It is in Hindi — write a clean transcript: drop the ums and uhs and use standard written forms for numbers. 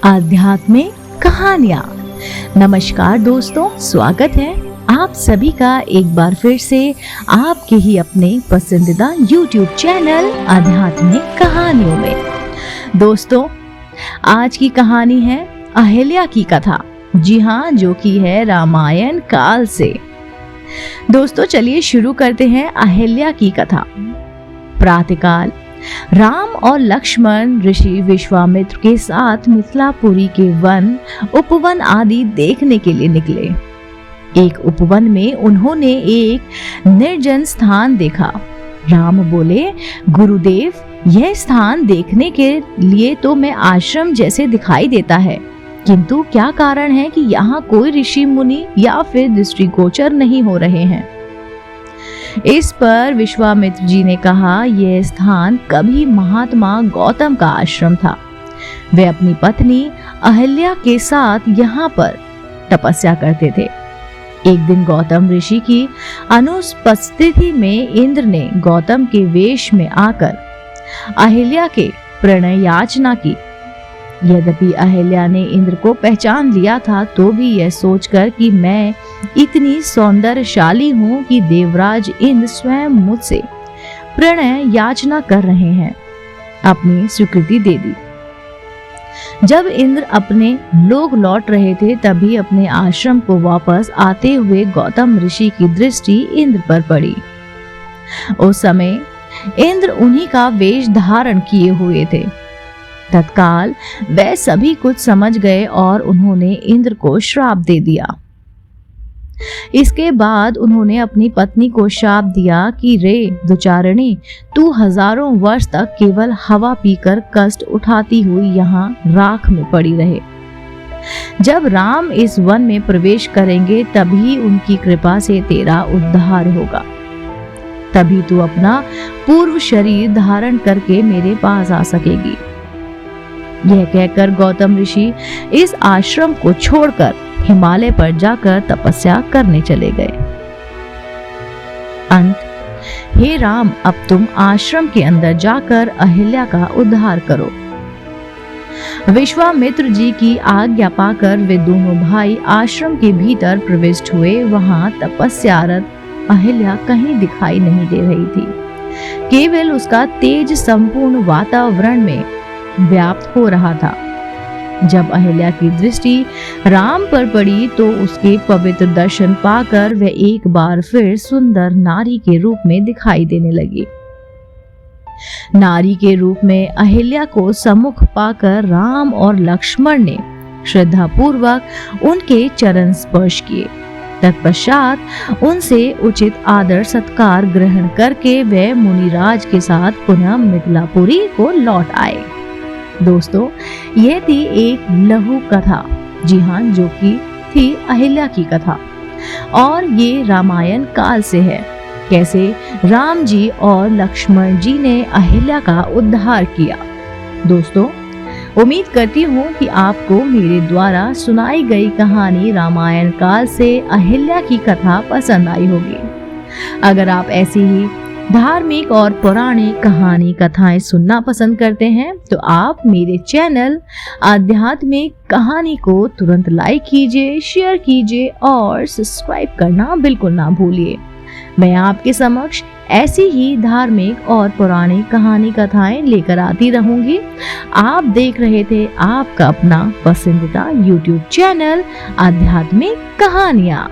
आध्यात्मिक कहानियाँ। नमस्कार दोस्तों, स्वागत है आप सभी का एक बार फिर से आपके ही अपने पसंदीदा YouTube चैनल आध्यात्मिक कहानियों में। दोस्तों, आज की कहानी है अहिल्या की कथा। जी हाँ, जो कि है रामायण काल से। दोस्तों, चलिए शुरू करते हैं अहिल्या की कथा। प्रातःकाल राम और लक्ष्मण ऋषि विश्वामित्र के साथ मिथिलापुरी के वन उपवन आदि देखने के लिए निकले। एक उपवन में उन्होंने एक निर्जन स्थान देखा। राम बोले, गुरुदेव, यह स्थान देखने के लिए तो मैं आश्रम जैसे दिखाई देता है, किंतु क्या कारण है कि यहाँ कोई ऋषि मुनि या फिर दृष्टिगोचर नहीं हो रहे हैं। इस पर विश्वामित्र जी ने कहा, यह स्थान कभी महात्मा गौतम का आश्रम था। वे अपनी पत्नी अहिल्या के साथ यहाँ पर तपस्या करते थे। एक दिन गौतम ऋषि की अनुपस्थिति में इंद्र ने गौतम के वेश में आकर अहिल्या के प्रणय याचना की। यद्यपि अहिल्या ने इंद्र को पहचान लिया था, तो भी यह सोचकर कि मैं इतनी सौंदर्यशाली हूँ कि देवराज इंद्र स्वयं मुझसे प्रणय याचना कर रहे हैं, अपनी स्वीकृति दे दी। जब इंद्र अपने लोक लौट रहे थे, तभी अपने आश्रम को वापस आते हुए गौतम ऋषि की दृष्टि इंद्र पर पड़ी। उस समय इंद्र उन्हीं का वेश धारण किए हुए थे। तत्काल वह सभी कुछ समझ गए और उन्होंने इंद्र को श्राप दे दिया। इसके बाद उन्होंने अपनी पत्नी को शाप दिया कि रे दुचारणी, तू हजारों वर्ष तक केवल हवा पीकर कष्ट उठाती हुई यहाँ राख में पड़ी रहे। जब राम इस वन में प्रवेश करेंगे, तभी उनकी कृपा से तेरा उद्धार होगा। तभी तू अपना पूर्व शरीर धारण करके मेरे पास आ सकेगी। यह कहकर गौतम ऋषि इस आश्रम को छोड़कर हिमालय पर जाकर तपस्या करने चले गए। अंत, हे राम, अब तुम आश्रम के अंदर जाकर अहिल्या का उद्धार करो। विश्वामित्र जी की आज्ञा पाकर वे दोनों भाई आश्रम के भीतर प्रविष्ट हुए। वहां तपस्यारत अहिल्या कहीं दिखाई नहीं दे रही थी। केवल उसका तेज संपूर्ण वातावरण में व्याप्त हो रहा था। जब अहिल्या की दृष्टि राम पर पड़ी, तो उसके पवित्र दर्शन पाकर वह एक बार फिर सुंदर नारी के रूप में दिखाई देने लगी। नारी के रूप में अहिल्या को सम्मुख पाकर राम और लक्ष्मण ने श्रद्धा पूर्वक उनके चरण स्पर्श किए। तत्पश्चात उनसे उचित आदर सत्कार ग्रहण करके वे मुनिराज के साथ पुनः मिथिलापुरी को लौट आए। दोस्तों, यह थी एक लघु कथा। जी हाँ, जो कि थी अहिल्या की कथा, और ये रामायण काल से है। कैसे राम जी और लक्ष्मण जी ने अहिल्या का उद्धार किया। दोस्तों, उम्मीद करती हूँ कि आपको मेरे द्वारा सुनाई गई कहानी रामायण काल से अहिल्या की कथा पसंद आई होगी। अगर आप ऐसी ही धार्मिक और पौराणिक कहानी कथाएं सुनना पसंद करते हैं, तो आप मेरे चैनल आध्यात्मिक कहानी को तुरंत लाइक कीजिए, शेयर कीजिए और सब्सक्राइब करना बिल्कुल ना भूलिए। मैं आपके समक्ष ऐसी ही धार्मिक और पौराणिक कहानी कथाएं लेकर आती रहूंगी। आप देख रहे थे आपका अपना पसंदीदा YouTube चैनल आध्यात्मिक कहानियाँ।